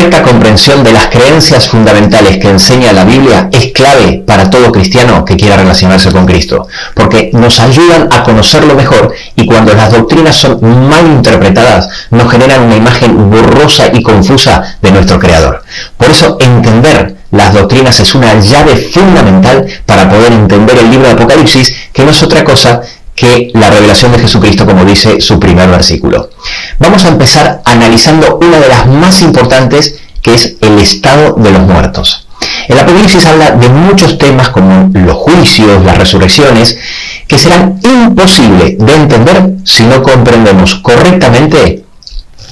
correcta comprensión de las creencias fundamentales que enseña la Biblia es clave para todo cristiano que quiera relacionarse con Cristo, porque nos ayudan a conocerlo mejor, y cuando las doctrinas son mal interpretadas nos generan una imagen borrosa y confusa de nuestro Creador. Por eso entender las doctrinas es una llave fundamental para poder entender el libro de Apocalipsis, que no es otra cosa que la revelación de Jesucristo, como dice su primer versículo. Vamos a empezar analizando una de las más importantes, que es el estado de los muertos. El Apocalipsis habla de muchos temas como los juicios, las resurrecciones, que serán imposibles de entender si no comprendemos correctamente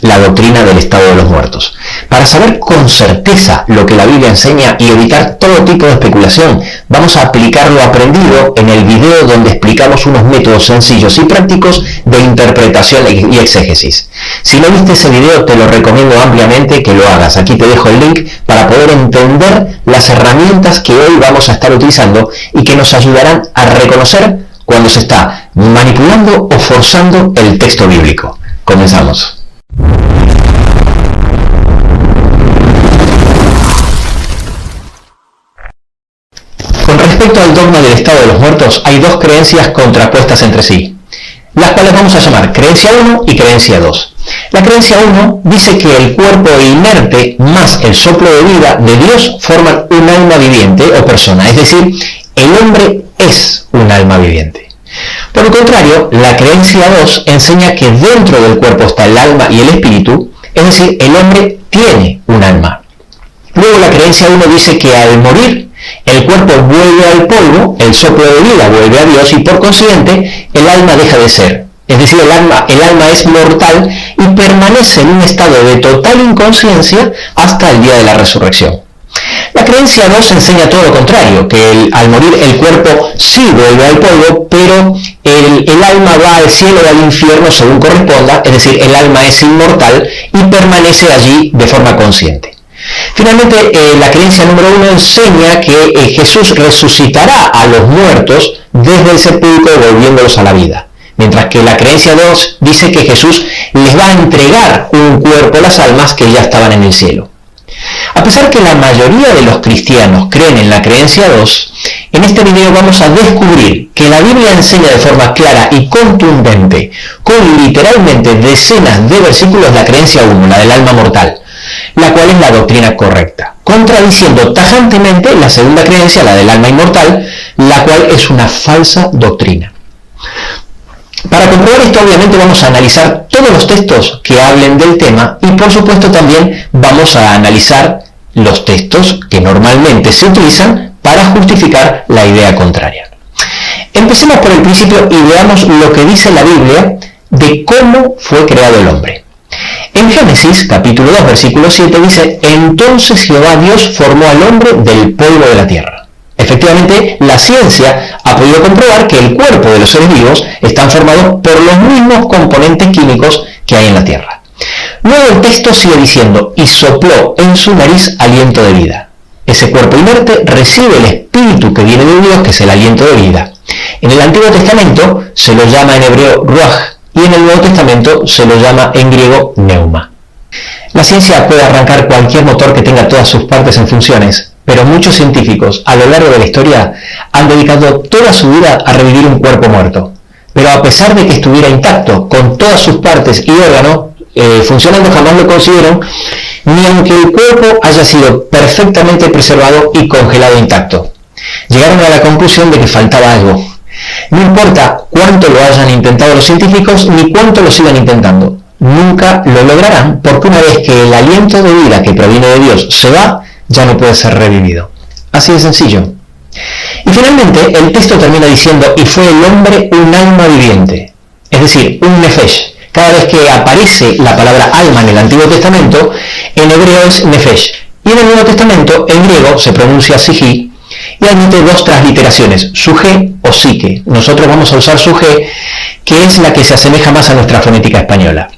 la doctrina del estado de los muertos. Para saber con certeza lo que la Biblia enseña y evitar todo tipo de especulación, vamos a aplicar lo aprendido en el video donde explicamos unos métodos sencillos y prácticos de interpretación y exégesis. Si no viste ese video, te lo recomiendo ampliamente que lo hagas. Aquí te dejo el link para poder entender las herramientas que hoy vamos a estar utilizando y que nos ayudarán a reconocer cuando se está manipulando o forzando el texto bíblico. Comenzamos. Con respecto al dogma del estado de los muertos, hay dos creencias contrapuestas entre sí, las cuales vamos a llamar creencia 1 y creencia 2. La creencia 1 dice que el cuerpo inerte más el soplo de vida de Dios forman un alma viviente o persona, es decir, el hombre es un alma viviente. Por el contrario, la creencia 2 enseña que dentro del cuerpo está el alma y el espíritu, es decir, el hombre tiene un alma. Luego la creencia 1 dice que al morir, el cuerpo vuelve al polvo, el soplo de vida vuelve a Dios y por consiguiente el alma deja de ser. Es decir, el alma es mortal y permanece en un estado de total inconsciencia hasta el día de la resurrección. La creencia 2 enseña todo lo contrario, que al morir el cuerpo sí vuelve al polvo, pero el alma va al cielo o al infierno según corresponda, es decir, el alma es inmortal y permanece allí de forma consciente. Finalmente, la creencia número 1 enseña que Jesús resucitará a los muertos desde el sepulcro volviéndolos a la vida, mientras que la creencia 2 dice que Jesús les va a entregar un cuerpo a las almas que ya estaban en el cielo. A pesar que la mayoría de los cristianos creen en la creencia 2, en este video vamos a descubrir que la Biblia enseña de forma clara y contundente, con literalmente decenas de versículos, la creencia 1, la del alma mortal, la cual es la doctrina correcta, contradiciendo tajantemente la segunda creencia, la del alma inmortal, la cual es una falsa doctrina. Para comprobar esto, obviamente vamos a analizar todos los textos que hablen del tema y por supuesto también vamos a analizar los textos que normalmente se utilizan para justificar la idea contraria. Empecemos por el principio y veamos lo que dice la Biblia de cómo fue creado el hombre. En Génesis, capítulo 2, versículo 7 dice: entonces Jehová Dios formó al hombre del polvo de la tierra. Efectivamente, la ciencia ha podido comprobar que el cuerpo de los seres vivos están formados por los mismos componentes químicos que hay en la tierra. Luego el texto sigue diciendo: y sopló en su nariz aliento de vida. Ese cuerpo inerte recibe el espíritu que viene de Dios, que es el aliento de vida. En el Antiguo Testamento se lo llama en hebreo ruach y en el Nuevo Testamento se lo llama en griego pneuma. La ciencia puede arrancar cualquier motor que tenga todas sus partes en funciones, pero muchos científicos a lo largo de la historia han dedicado toda su vida a revivir un cuerpo muerto. Pero a pesar de que estuviera intacto, con todas sus partes y órganos funcionando, jamás lo consiguieron, ni aunque el cuerpo haya sido perfectamente preservado y congelado intacto. Llegaron a la conclusión de que faltaba algo. No importa cuánto lo hayan intentado los científicos, ni cuánto lo sigan intentando. Nunca lo lograrán, porque una vez que el aliento de vida que proviene de Dios se va, ya no puede ser revivido. Así de sencillo. Y finalmente el texto termina diciendo: y fue el hombre un alma viviente, es decir, un nefesh. Cada vez que aparece la palabra alma en el Antiguo Testamento, en hebreo es nefesh, y en el Nuevo Testamento, en griego, se pronuncia psihi, y admite dos transliteraciones, suje o psique. Nosotros vamos a usar suje, que es la que se asemeja más a nuestra fonética española.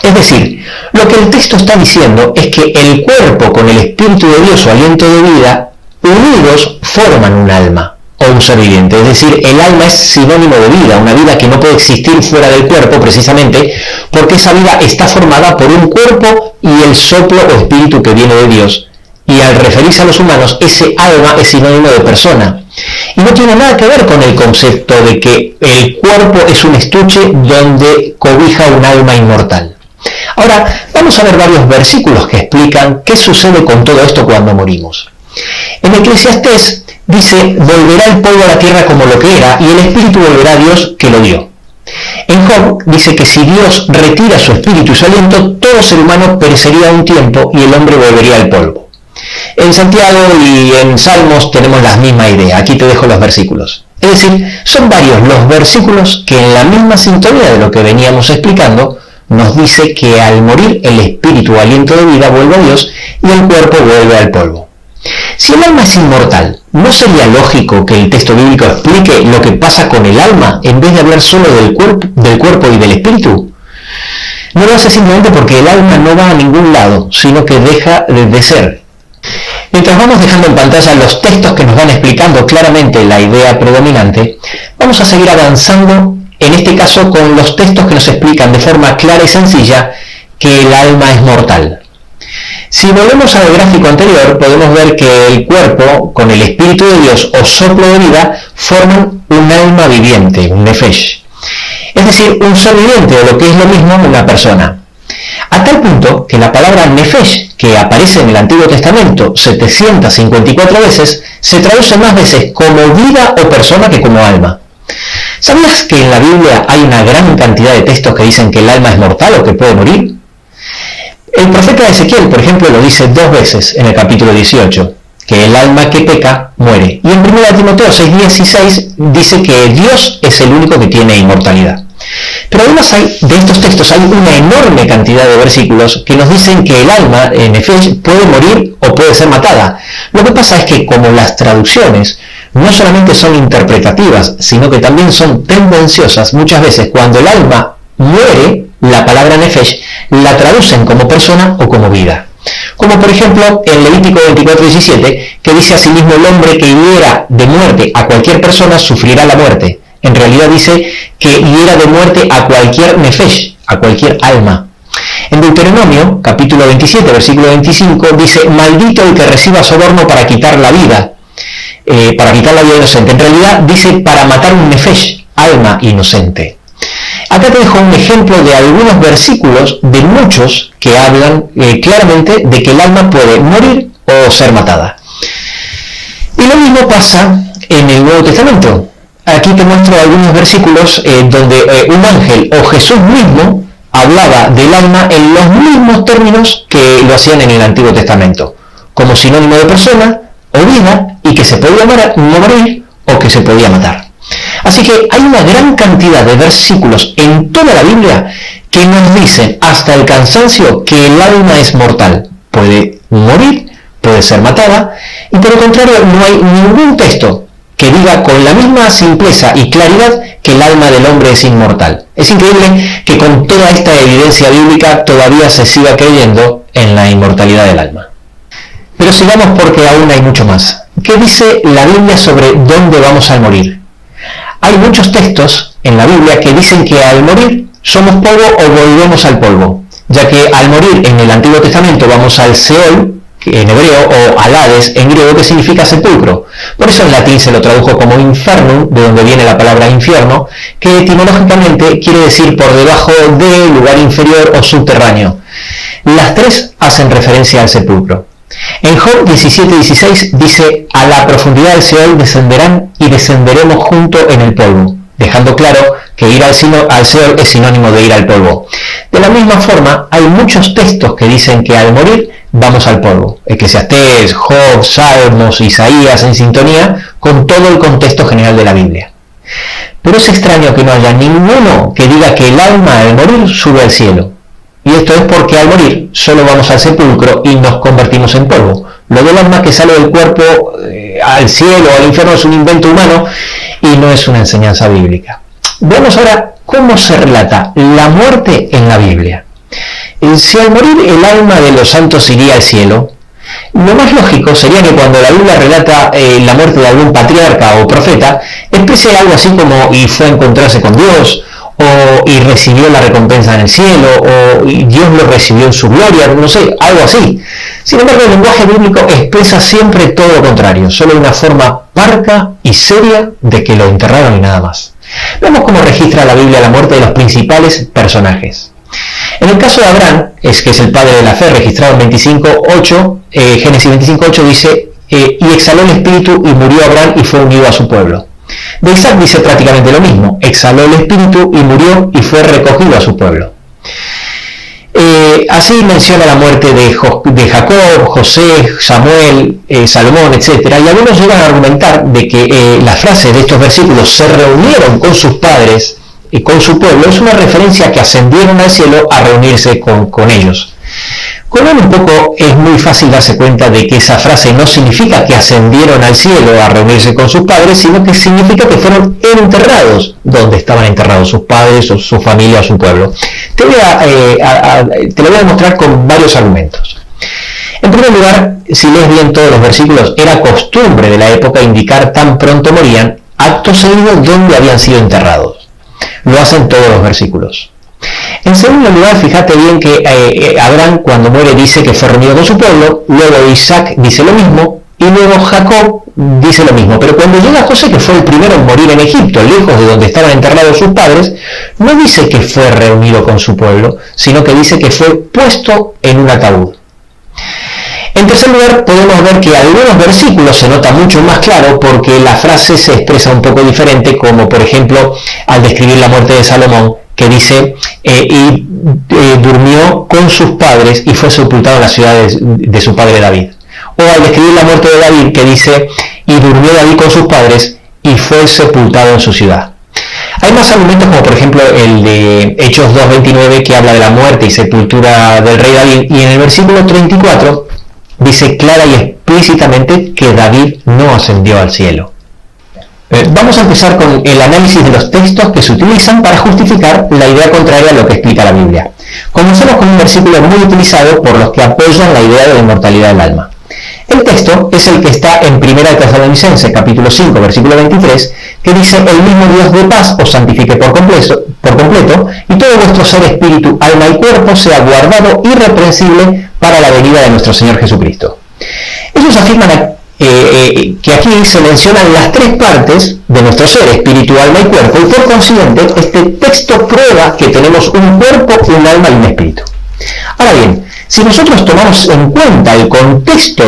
Es decir, lo que el texto está diciendo es que el cuerpo con el Espíritu de Dios o aliento de vida, unidos, forman un alma, o un ser viviente. Es decir, el alma es sinónimo de vida, una vida que no puede existir fuera del cuerpo precisamente porque esa vida está formada por un cuerpo y el soplo o espíritu que viene de Dios. Y al referirse a los humanos, ese alma es sinónimo de persona. Y no tiene nada que ver con el concepto de que el cuerpo es un estuche donde cobija un alma inmortal. Ahora, vamos a ver varios versículos que explican qué sucede con todo esto cuando morimos. En Eclesiastés dice, volverá el polvo a la tierra como lo que era, y el espíritu volverá a Dios que lo dio. En Job dice que si Dios retira su espíritu y su aliento, todo ser humano perecería un tiempo y el hombre volvería al polvo. En Santiago y en Salmos tenemos la misma idea. Aquí te dejo los versículos. Es decir, son varios los versículos que en la misma sintonía de lo que veníamos explicando nos dice que al morir el espíritu o aliento de vida vuelve a Dios y el cuerpo vuelve al polvo. Si el alma es inmortal, ¿no sería lógico que el texto bíblico explique lo que pasa con el alma en vez de hablar solo del cuerpo y del espíritu? No lo hace simplemente porque el alma no va a ningún lado, sino que deja de ser. Mientras vamos dejando en pantalla los textos que nos van explicando claramente la idea predominante, vamos a seguir avanzando, en este caso con los textos que nos explican de forma clara y sencilla que el alma es mortal. Si volvemos al gráfico anterior, podemos ver que el cuerpo, con el Espíritu de Dios o soplo de vida, forman un alma viviente, un nefesh. Es decir, un ser viviente, o lo que es lo mismo, una persona. A tal punto que la palabra nefesh, que aparece en el Antiguo Testamento 754 veces, se traduce más veces como vida o persona que como alma. ¿Sabías que en la Biblia hay una gran cantidad de textos que dicen que el alma es mortal o que puede morir? El profeta Ezequiel, por ejemplo, lo dice 2 veces en el capítulo 18, que el alma que peca muere. Y en 1 Timoteo 6:16 dice que Dios es el único que tiene inmortalidad. Pero además de estos textos hay una enorme cantidad de versículos que nos dicen que el alma, en Efesios, puede morir o puede ser matada. Lo que pasa es que como las traducciones no solamente son interpretativas, sino que también son tendenciosas, muchas veces cuando el alma muere, la palabra nefesh la traducen como persona o como vida. Como por ejemplo en Levítico 24:17, que dice asimismo el hombre que hiera de muerte a cualquier persona sufrirá la muerte. En realidad dice que hiera de muerte a cualquier nefesh, a cualquier alma. En Deuteronomio, capítulo 27, versículo 25, dice, maldito el que reciba soborno para quitar la vida inocente. En realidad dice para matar un nefesh, alma inocente. Acá te dejo un ejemplo de algunos versículos de muchos que hablan claramente de que el alma puede morir o ser matada. Y lo mismo pasa en el Nuevo Testamento. Aquí te muestro algunos versículos donde un ángel o Jesús mismo hablaba del alma en los mismos términos que lo hacían en el Antiguo Testamento, como sinónimo de persona o vida y que se podía morir o que se podía matar. Así que hay una gran cantidad de versículos en toda la Biblia que nos dicen hasta el cansancio que el alma es mortal. Puede morir, puede ser matada, y por el contrario no hay ningún texto que diga con la misma simpleza y claridad que el alma del hombre es inmortal. Es increíble que con toda esta evidencia bíblica todavía se siga creyendo en la inmortalidad del alma. Pero sigamos porque aún hay mucho más. ¿Qué dice la Biblia sobre dónde vamos a morir? Hay muchos textos en la Biblia que dicen que al morir somos polvo o volvemos al polvo, ya que al morir en el Antiguo Testamento vamos al Seol, en hebreo, o al Hades en griego, que significa sepulcro. Por eso en latín se lo tradujo como infernum, de donde viene la palabra infierno, que etimológicamente quiere decir por debajo de, lugar inferior o subterráneo. Las tres hacen referencia al sepulcro. En Job 17:16 dice, a la profundidad del Seol descenderán y descenderemos junto en el polvo, dejando claro que ir al Seol es sinónimo de ir al polvo. De la misma forma, hay muchos textos que dicen que al morir vamos al polvo. Eclesiastés, Job, Salmos, Isaías en sintonía con todo el contexto general de la Biblia. Pero es extraño que no haya ninguno que diga que el alma al morir sube al cielo. Y esto es porque al morir solo vamos al sepulcro y nos convertimos en polvo. Lo del alma que sale del cuerpo al cielo o al infierno es un invento humano y no es una enseñanza bíblica. Veamos ahora cómo se relata la muerte en la Biblia. Si al morir el alma de los santos iría al cielo, Lo más lógico sería que cuando la Biblia relata la muerte de algún patriarca o profeta, exprese algo así como y fue a encontrarse con Dios, y recibió la recompensa en el cielo, o y Dios lo recibió en su gloria, no sé, algo así. Sin embargo, el lenguaje bíblico expresa siempre todo lo contrario, solo una forma parca y seria de que lo enterraron y nada más. Veamos cómo registra la Biblia la muerte de los principales personajes. En el caso de Abraham, que es el padre de la fe, registrado en 25:8, Génesis 25:8 dice, y exhaló el espíritu y murió Abraham y fue unido a su pueblo. De Isaac dice prácticamente lo mismo, exhaló el espíritu y murió y fue recogido a su pueblo. Así menciona la muerte de Jacob, José, Samuel, Salomón, etc. Y algunos llegan a argumentar de que la frase de estos versículos, se reunieron con sus padres y con su pueblo, es una referencia a que ascendieron al cielo a reunirse con ellos. Con él un poco es muy fácil darse cuenta de que esa frase no significa que ascendieron al cielo a reunirse con sus padres, sino que significa que fueron enterrados donde estaban enterrados sus padres, o su familia o su pueblo. Te lo voy a demostrar con varios argumentos. En primer lugar, si lees bien todos los versículos, era costumbre de la época indicar tan pronto morían, acto seguido dónde habían sido enterrados. Lo hacen todos los versículos. En segundo lugar, fíjate bien que Abraham cuando muere dice que fue reunido con su pueblo, luego Isaac dice lo mismo, y luego Jacob dice lo mismo. Pero cuando llega José, que fue el primero en morir en Egipto, lejos de donde estaban enterrados sus padres, no dice que fue reunido con su pueblo, sino que dice que fue puesto en un ataúd. En tercer lugar, podemos ver que algunos versículos se nota mucho más claro porque la frase se expresa un poco diferente, como por ejemplo al describir la muerte de Salomón, que dice, durmió con sus padres y fue sepultado en la ciudad de su padre David. O al describir la muerte de David, que dice, y durmió David con sus padres y fue sepultado en su ciudad. Hay más argumentos, como por ejemplo el de Hechos 2:29, que habla de la muerte y sepultura del rey David, y en el versículo 34 dice clara y explícitamente que David no ascendió al cielo. Vamos a empezar con el análisis de los textos que se utilizan para justificar la idea contraria a lo que explica la Biblia. Comencemos con un versículo muy utilizado por los que apoyan la idea de la inmortalidad del alma. El texto es el que está en 1 Tesalonicenses, capítulo 5, versículo 23, que dice, el mismo Dios de paz os santifique por completo, y todo vuestro ser, espíritu, alma y cuerpo sea guardado irreprensible para la venida de nuestro Señor Jesucristo. Ellos afirman que aquí se mencionan las tres partes de nuestro ser, espíritu, alma y cuerpo, y por consiguiente este texto prueba que tenemos un cuerpo, un alma y un espíritu. Ahora bien, si nosotros tomamos en cuenta el contexto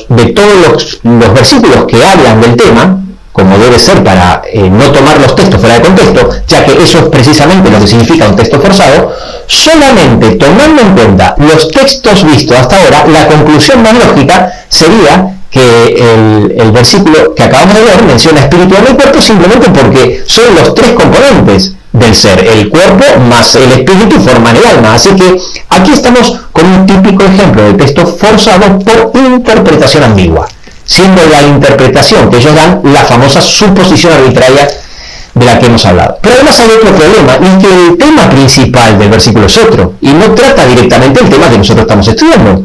de todos los versículos que hablan del tema, como debe ser para no tomar los textos fuera de contexto, ya que eso es precisamente lo que significa un texto forzado, solamente tomando en cuenta los textos vistos hasta ahora, la conclusión más lógica sería que el versículo que acabamos de ver menciona espíritu, alma y cuerpo simplemente porque son los tres componentes del ser. El cuerpo más el espíritu forman el alma. Así que aquí estamos con un típico ejemplo de texto forzado por interpretación ambigua, siendo la interpretación que ellos dan la famosa suposición arbitraria de la que hemos hablado. Pero además hay otro problema, y que el tema principal del versículo es otro, y no trata directamente el tema que nosotros estamos estudiando.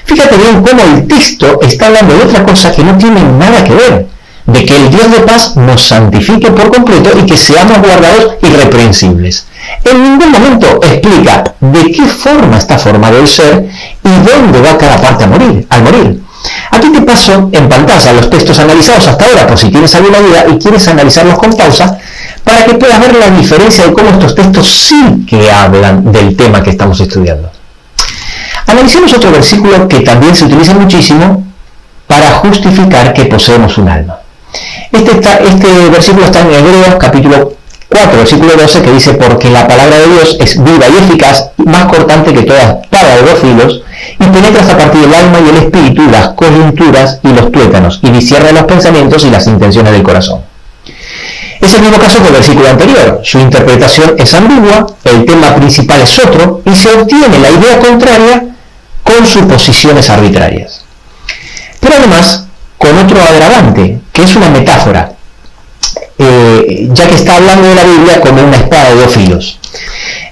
Fíjate bien cómo el texto está hablando de otra cosa que no tiene nada que ver, de que el Dios de paz nos santifique por completo y que seamos guardados irreprensibles. En ningún momento explica de qué forma está formado el ser y dónde va cada parte al morir. Aquí te paso en pantalla los textos analizados hasta ahora, por si tienes alguna duda y quieres analizarlos con pausa, para que puedas ver la diferencia de cómo estos textos sí que hablan del tema que estamos estudiando. Analicemos otro versículo que también se utiliza muchísimo para justificar que poseemos un alma. Este versículo está en Hebreos capítulo 4, versículo 12, que dice, porque la palabra de Dios es viva y eficaz, más cortante que toda espada de dos filos, y penetra hasta partir del alma y el espíritu, las coyunturas y los tuétanos, y discierne los pensamientos y las intenciones del corazón. Es el mismo caso que el versículo anterior. Su interpretación es ambigua, el tema principal es otro, y se obtiene la idea contraria con suposiciones arbitrarias. Pero además, con otro agravante, que es una metáfora, ya que está hablando de la Biblia como una espada de dos filos.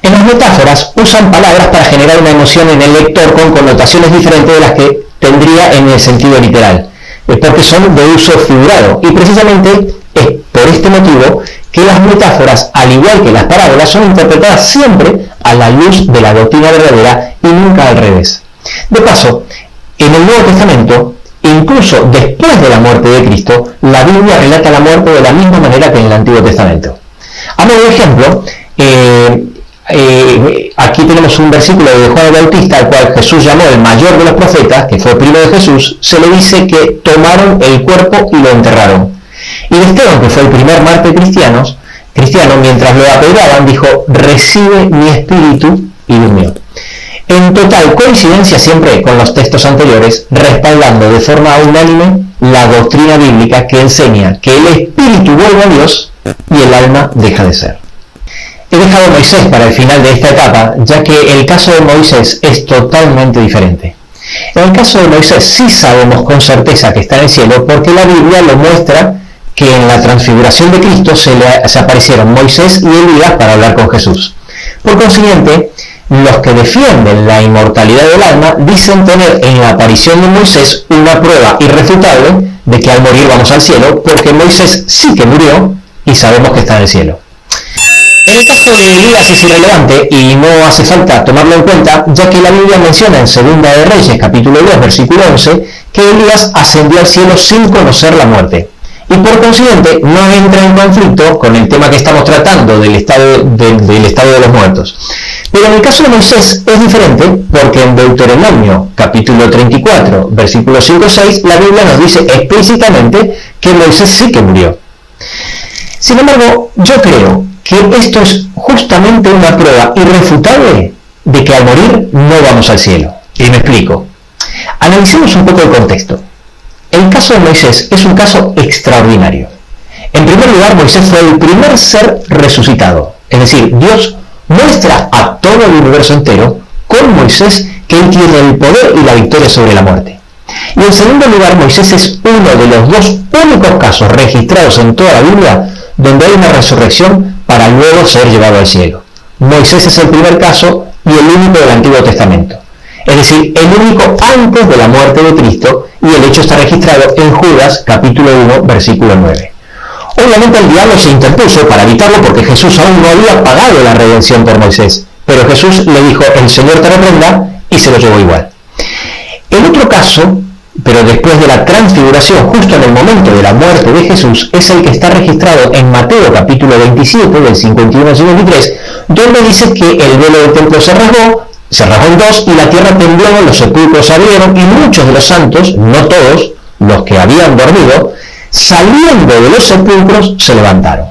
En las metáforas usan palabras para generar una emoción en el lector con connotaciones diferentes de las que tendría en el sentido literal, porque son de uso figurado. Y precisamente es por este motivo que las metáforas, al igual que las parábolas, son interpretadas siempre a la luz de la doctrina verdadera y nunca al revés. De paso, en el Nuevo Testamento, incluso después de la muerte de Cristo, la Biblia relata la muerte de la misma manera que en el Antiguo Testamento. A modo de ejemplo, aquí tenemos un versículo de Juan el Bautista, al cual Jesús llamó el mayor de los profetas, que fue primo de Jesús. Se le dice que tomaron el cuerpo y lo enterraron. Y de Esteban, que fue el primer mártir cristiano, mientras lo apedreaban, dijo: recibe mi espíritu, y durmió. En total coincidencia siempre con los textos anteriores, respaldando de forma unánime la doctrina bíblica que enseña que el espíritu vuelve a Dios y el alma deja de ser. He dejado a Moisés para el final de esta etapa, ya que el caso de Moisés es totalmente diferente. En el caso de Moisés sí sabemos con certeza que está en el cielo, porque la Biblia lo muestra que en la transfiguración de Cristo se aparecieron Moisés y Elías para hablar con Jesús. Por consiguiente, los que defienden la inmortalidad del alma dicen tener en la aparición de Moisés una prueba irrefutable de que al morir vamos al cielo, porque Moisés sí que murió y sabemos que está en el cielo. En el caso de Elías es irrelevante y no hace falta tomarlo en cuenta, ya que la Biblia menciona en 2 de Reyes, capítulo 2, versículo 11, que Elías ascendió al cielo sin conocer la muerte. Y por consiguiente no entra en conflicto con el tema que estamos tratando del estado de los muertos. Pero en el caso de Moisés es diferente, porque en Deuteronomio capítulo 34, versículos 5 y 6, la Biblia nos dice explícitamente que Moisés sí que murió. Sin embargo, yo creo que esto es justamente una prueba irrefutable de que al morir no vamos al cielo. Y me explico. Analicemos un poco el contexto. El caso de Moisés es un caso extraordinario. En primer lugar, Moisés fue el primer ser resucitado. Es decir, Dios muestra a todo el universo entero con Moisés que él tiene el poder y la victoria sobre la muerte. Y en segundo lugar, Moisés es uno de los dos únicos casos registrados en toda la Biblia donde hay una resurrección para luego ser llevado al cielo. Moisés es el primer caso y el único del Antiguo Testamento. Es decir, el único antes de la muerte de Cristo, y el hecho está registrado en Judas, capítulo 1, versículo 9. Obviamente el diablo se interpuso para evitarlo porque Jesús aún no había pagado la redención por Moisés, pero Jesús le dijo: el Señor te reprenda, y se lo llevó igual. El otro caso, pero después de la transfiguración, justo en el momento de la muerte de Jesús, es el que está registrado en Mateo capítulo 27, del 51 al 53, donde dice que el velo del templo se rasgó en dos y la tierra tembló, los sepulcros se abrieron y muchos de los santos, no todos, los que habían dormido, saliendo de los sepulcros se levantaron.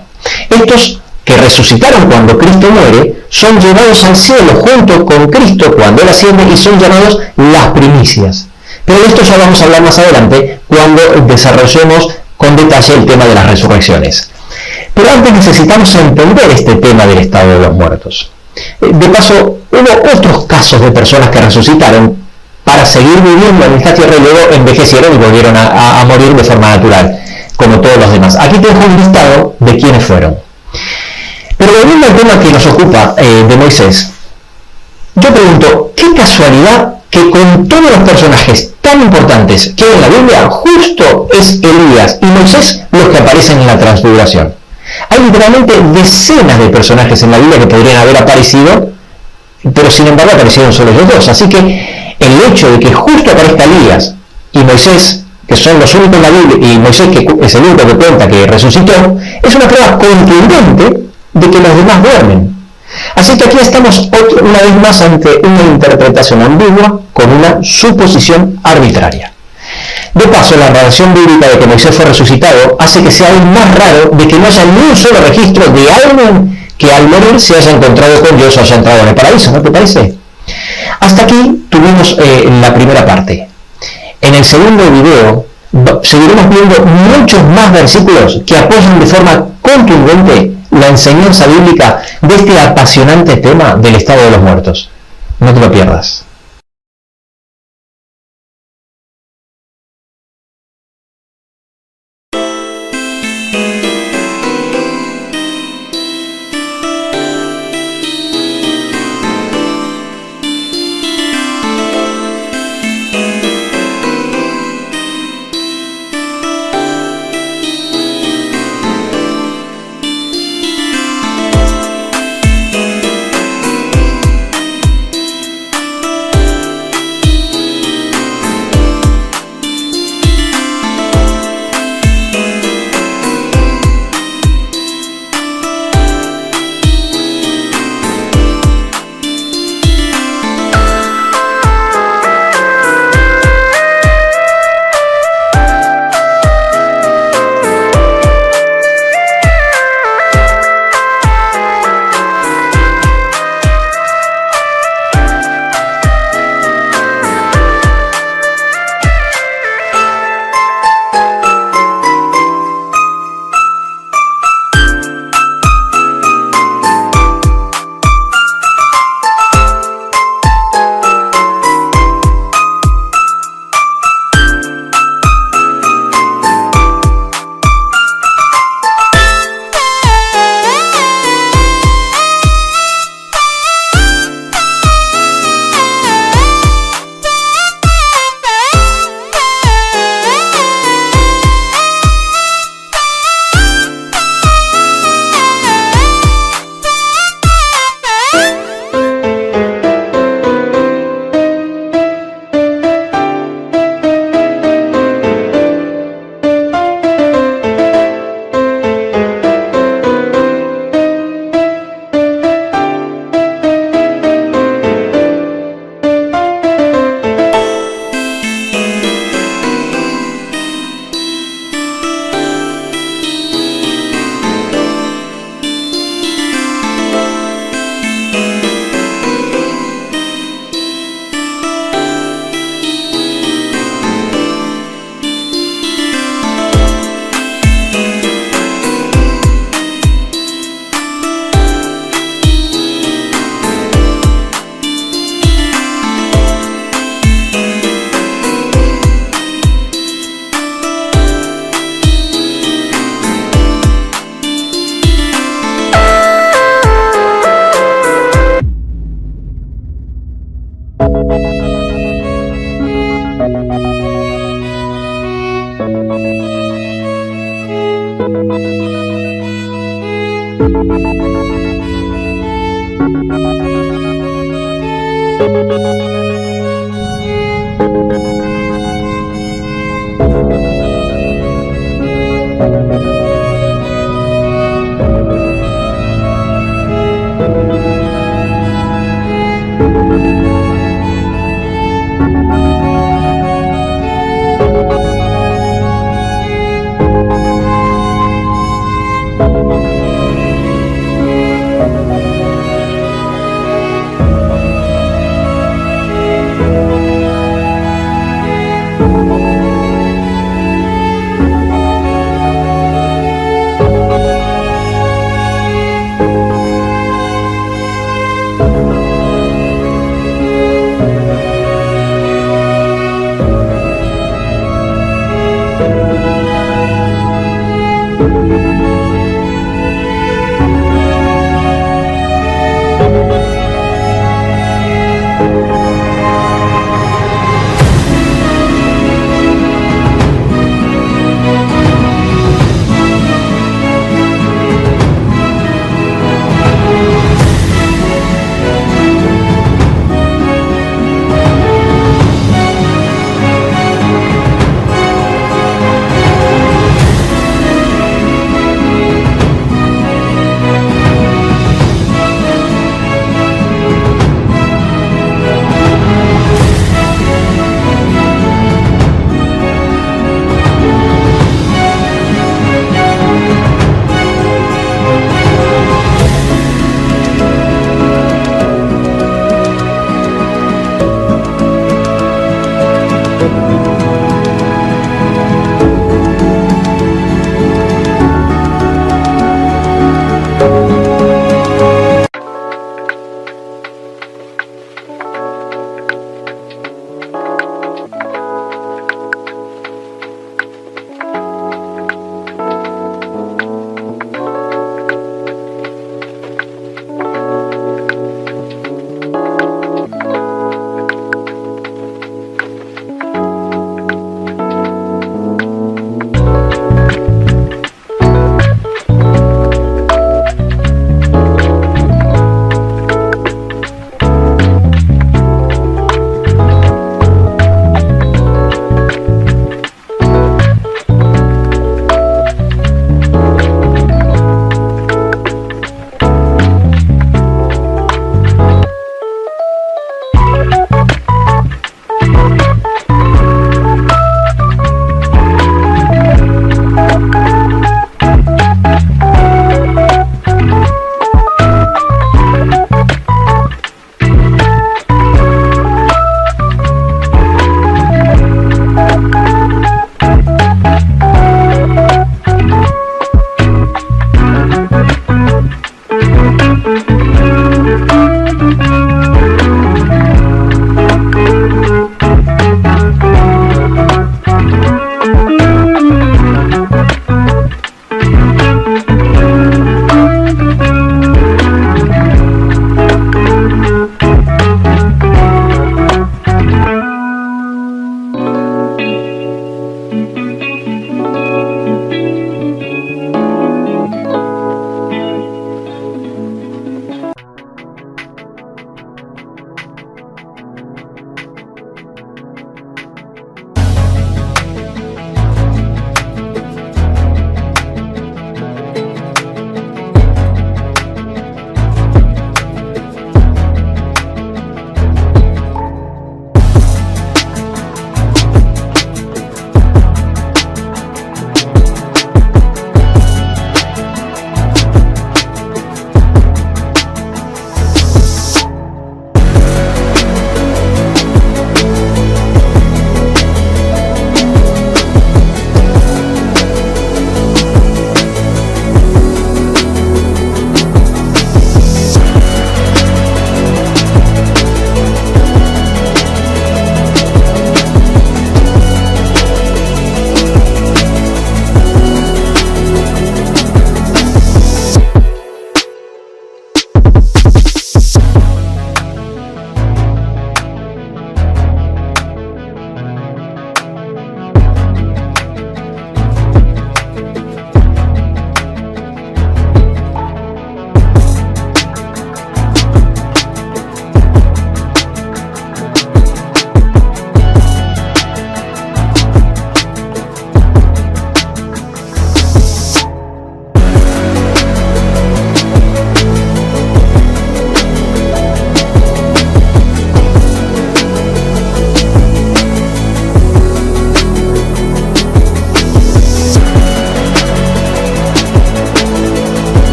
Estos que resucitaron cuando Cristo muere son llevados al cielo junto con Cristo cuando Él asciende y son llamados las primicias. Pero de esto ya vamos a hablar más adelante cuando desarrollemos con detalle el tema de las resurrecciones. Pero antes necesitamos entender este tema del estado de los muertos. De paso, hubo otros casos de personas que resucitaron para seguir viviendo en esta tierra y luego envejecieron y volvieron a morir de forma natural, como todos los demás. Aquí te dejo un listado de quiénes fueron. Pero volviendo al tema que nos ocupa de Moisés, yo pregunto, ¿qué casualidad que con todos los personajes tan importantes que hay en la Biblia, justo es Elías y Moisés los que aparecen en la transfiguración? Hay literalmente decenas de personajes en la Biblia que podrían haber aparecido, pero sin embargo aparecieron solo ellos dos. Así que el hecho de que justo aparezca Elías y Moisés, que son los únicos en la Biblia, y Moisés, que es el único que cuenta que resucitó, es una prueba contundente de que los demás duermen. Así que aquí estamos una vez más ante una interpretación ambigua con una suposición arbitraria. De paso, la narración bíblica de que Moisés fue resucitado hace que sea aún más raro de que no haya ni un solo registro de alguien que al morir se haya encontrado con Dios o haya entrado en el paraíso, ¿no te parece? Hasta aquí tuvimos la primera parte. En el segundo video seguiremos viendo muchos más versículos que apoyan de forma contundente la enseñanza bíblica de este apasionante tema del estado de los muertos. No te lo pierdas.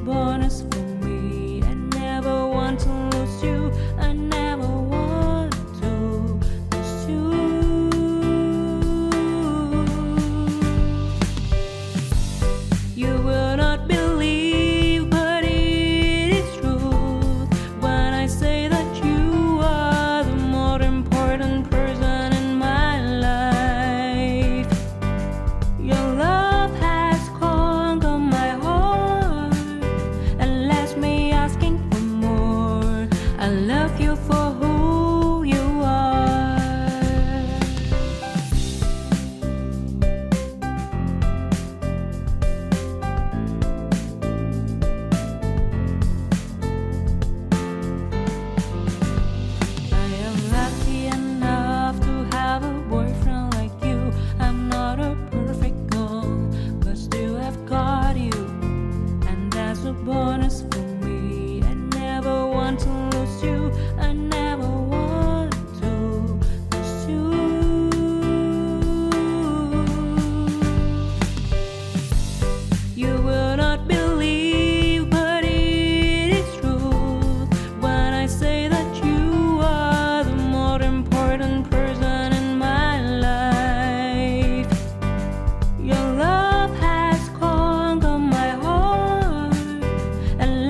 bonus for me. I never want to lose you. I never want to lose you. You will not believe, but it is true when I say that you are the more important person in my life. Your love has conquered my heart and left me asking for more. I love you for who you are. I am lucky enough to have a boyfriend like you. I'm not a perfect girl, but still have got you, and that's a bonus for me. I never want to lose you. I never want to lose you. You will not believe, but it is true when I say that you are the more important person in my life. Your love has conquered my heart and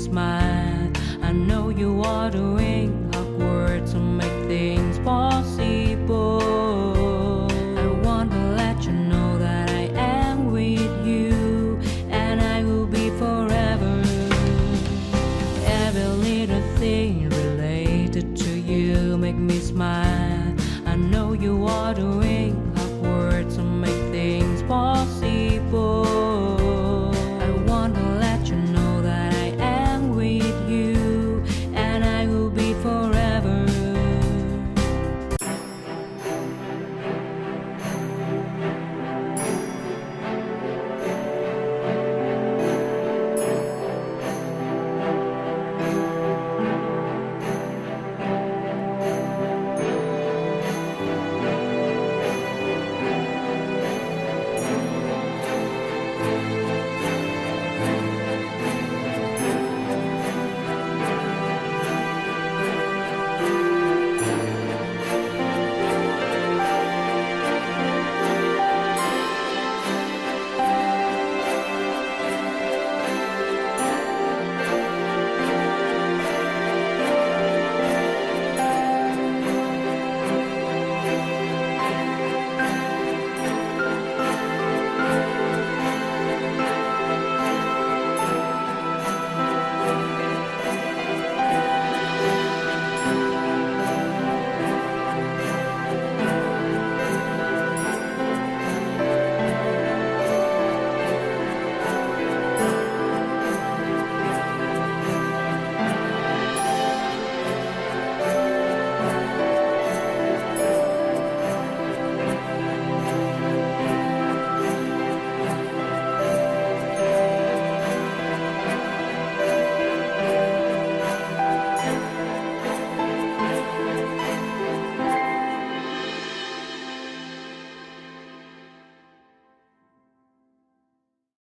smile. I know you are doing